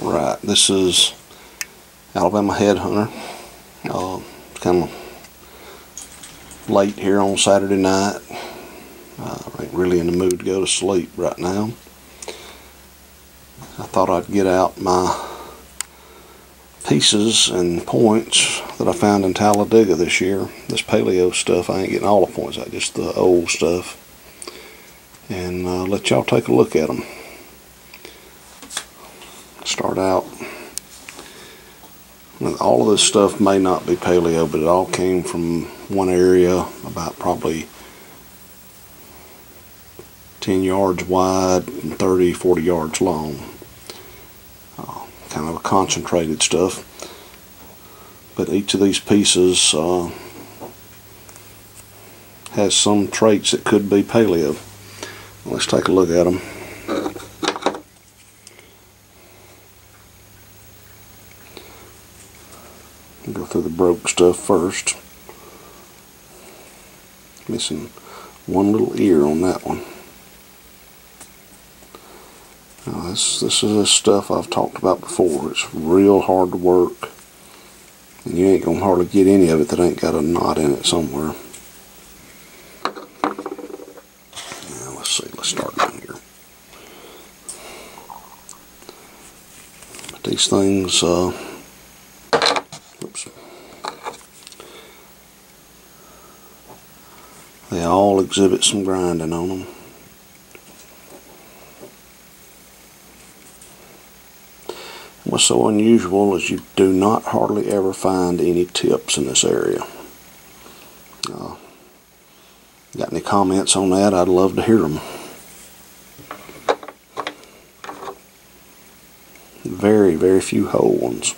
Right, this is Alabama Headhunter. Kind of late here on Saturday night. I ain't really in the mood to go to sleep right now. I thought I'd get out my pieces and points that I found in Talladega this year. This Paleo stuff, I ain't getting all the points out, just the old stuff. And let y'all take a look at them. Start out. All of this stuff may not be Paleo, but it all came from one area, about probably 10 yards wide and 30, 40 yards long. Kind of a concentrated stuff. But each of these pieces has some traits that could be Paleo. Let's take a look at them. Go through the broke stuff first. Missing one little ear on that one. Now this is this stuff I've talked about before. It's real hard to work, and you ain't gonna hardly get any of it that ain't got a knot in it somewhere. Now let's see. Let's start down here. But these things. Oops. They all exhibit some grinding on them. What's so unusual is you do not hardly ever find any tips in this area. Got any comments on that? I'd love to hear them. Very, very few whole ones.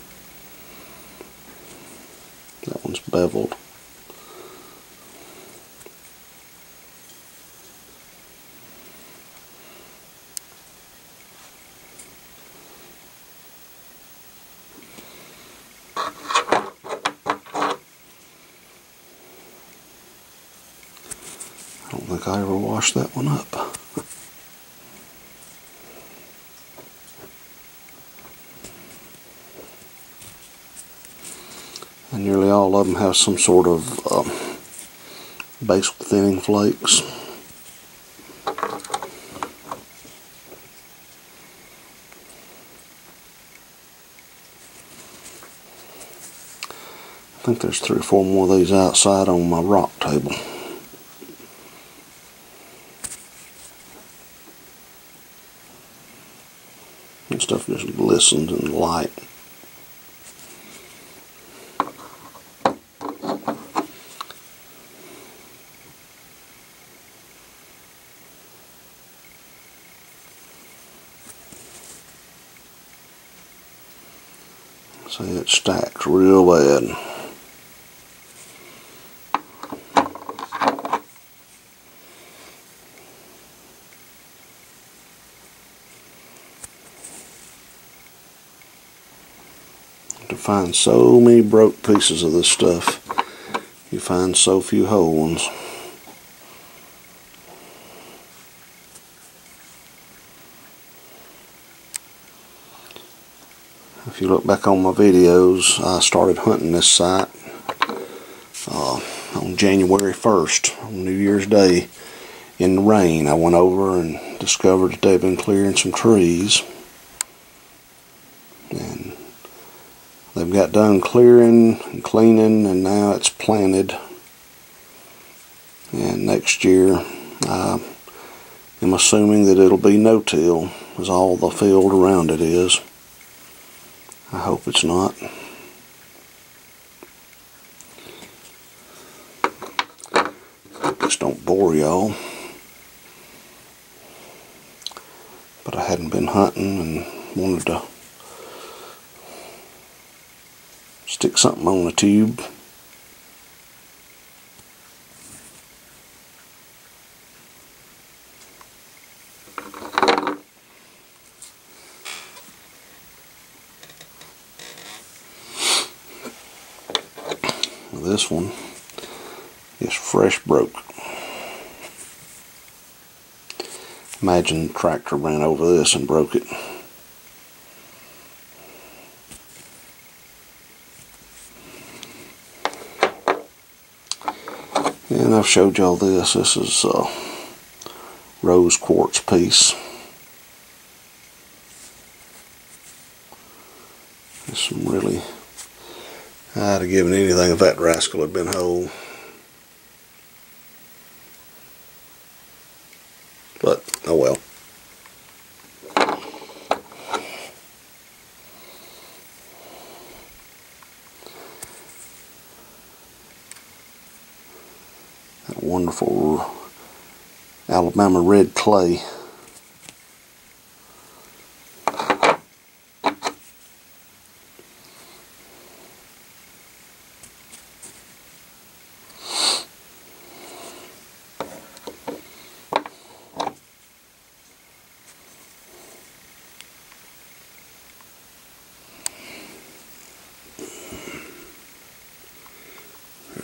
That one's beveled. I don't think I ever washed that one up. And nearly all of them have some sort of basal thinning flakes. I think there's 3 or 4 more of these outside on my rock table. And stuff just glistens in the light. See, it stacks real bad. To find so many broke pieces of this stuff, you find so few whole ones. If you look back on my videos, I started hunting this site on January 1st, on New Year's Day, in the rain. I went over and discovered that they've been clearing some trees. And they've got done clearing and cleaning, and now it's planted. And next year, I am assuming that it'll be no-till, as all the field around it is. I hope it's not. Just don't bore y'all. But I hadn't been hunting and wanted to stick something on the tube. This one is fresh broke. Imagine the tractor ran over this and broke it. And I've showed y'all this. This is a rose quartz piece. There's some really, I'd have given anything if that rascal had been whole. But, oh well. That wonderful Alabama red clay.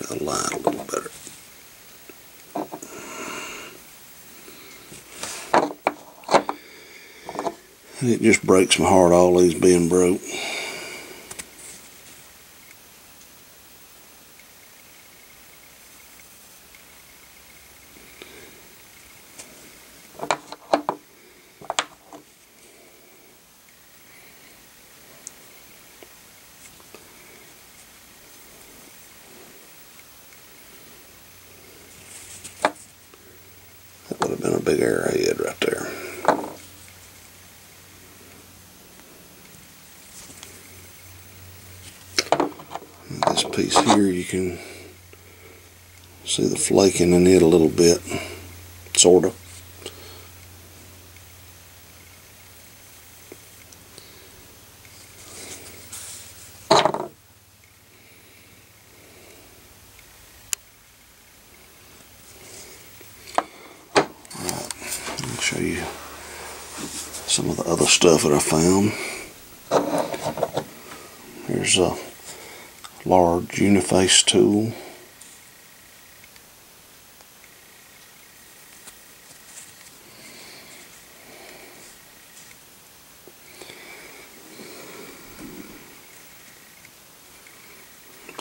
The light a little better. And it just breaks my heart, all these being broke. That would have been a big arrowhead right there. This piece here, you can see the flaking in it a little bit, sort of. I'll show you some of the other stuff that I found. Here's a large uniface tool.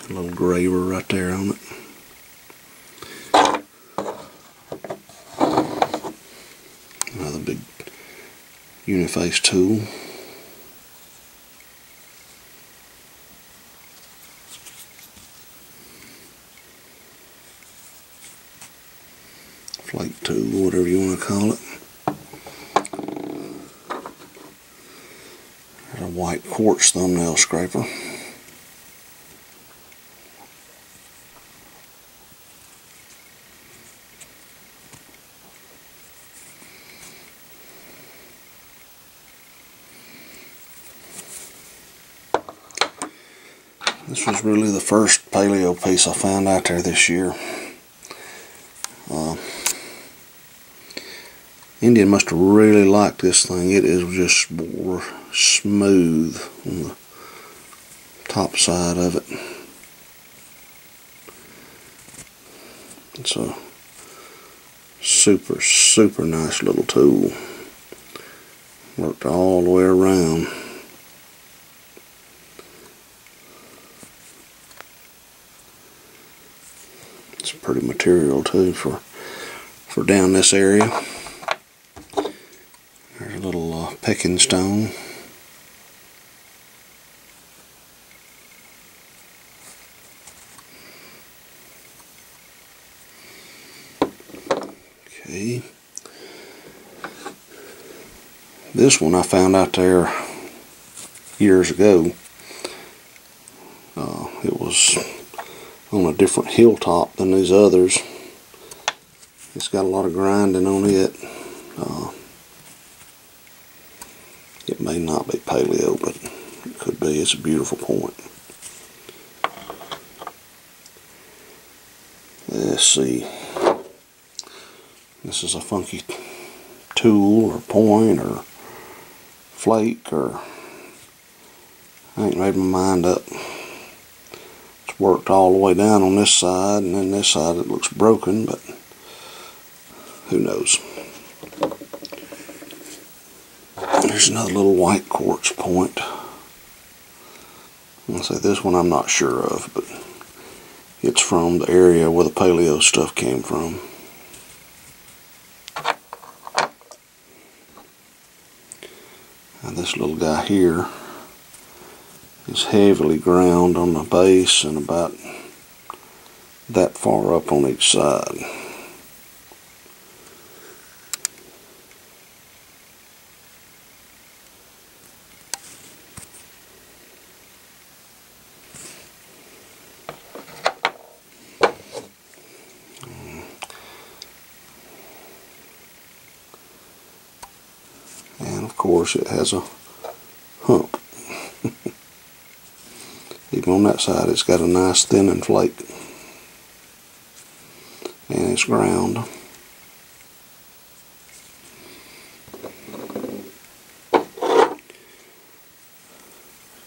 A little graver right there on it. Another big uniface tool. Flake tool, whatever you want to call it. There's a white quartz thumbnail scraper. This was really the first paleo piece I found out there this year. Indian must have really liked this thing. It is just more smooth on the top side of it. It's a super nice little tool. Worked all the way around. It's a pretty material too for down this area. There's a little pecking stone. Okay. This one I found out there years ago. It was on a different hilltop than these others. It's got a lot of grinding on it. It may not be paleo, but it could be. It's a beautiful point. Let's see. This is a funky tool or point or flake, or I ain't made my mind up. It's worked all the way down on this side, and then this side it looks broken, but who knows. There's another little white quartz point. I'll say this one I'm not sure of, but it's from the area where the Paleo stuff came from. Now this little guy here is heavily ground on the base and about that far up on each side. And of course it has a hump. Even on that side it's got a nice thinning flake. And it's ground.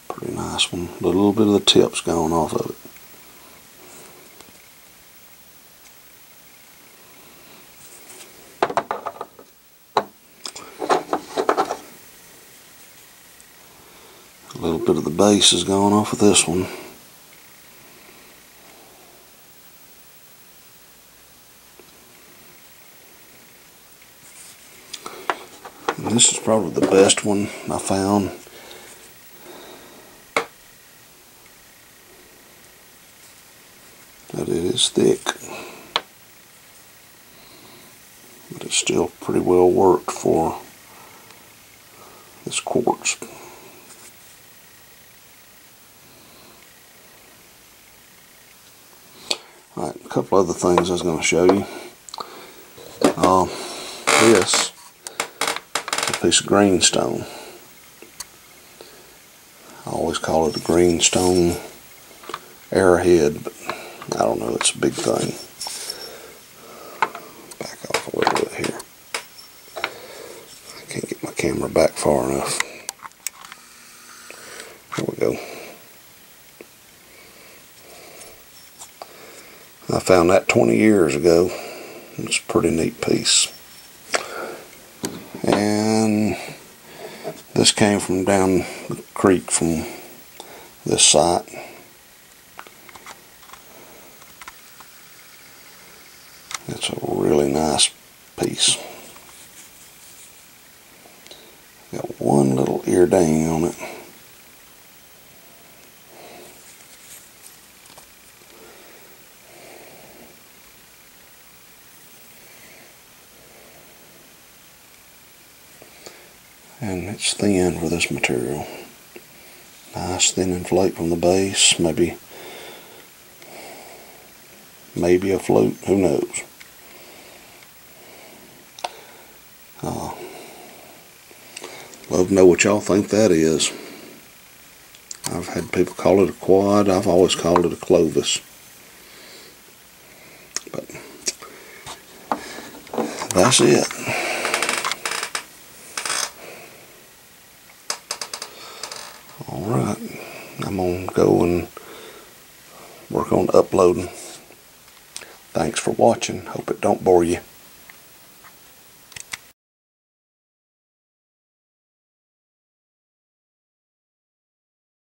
Pretty nice one. A little bit of the tip's gone off of it. A little bit of the base has gone off of this one. And this is probably the best one I found. But it is thick. But it's still pretty well worked for this quartz. Alright, a couple other things I was going to show you. This is a piece of greenstone. I always call it a greenstone arrowhead, but I don't know, it's a big thing. Back off a little bit here. I can't get my camera back far enough. There we go. I found that 20 years ago. It's a pretty neat piece. And this came from down the creek from this site. It's a really nice piece. Got one little ear dang on it. And it's thin for this material. Nice thinning flake from the base. Maybe a flute, who knows. Love to know what y'all think that is. I've had people call it a quad. I've always called it a Clovis. But that's it. Alright, I'm going to go and work on uploading. Thanks for watching. Hope it don't bore you.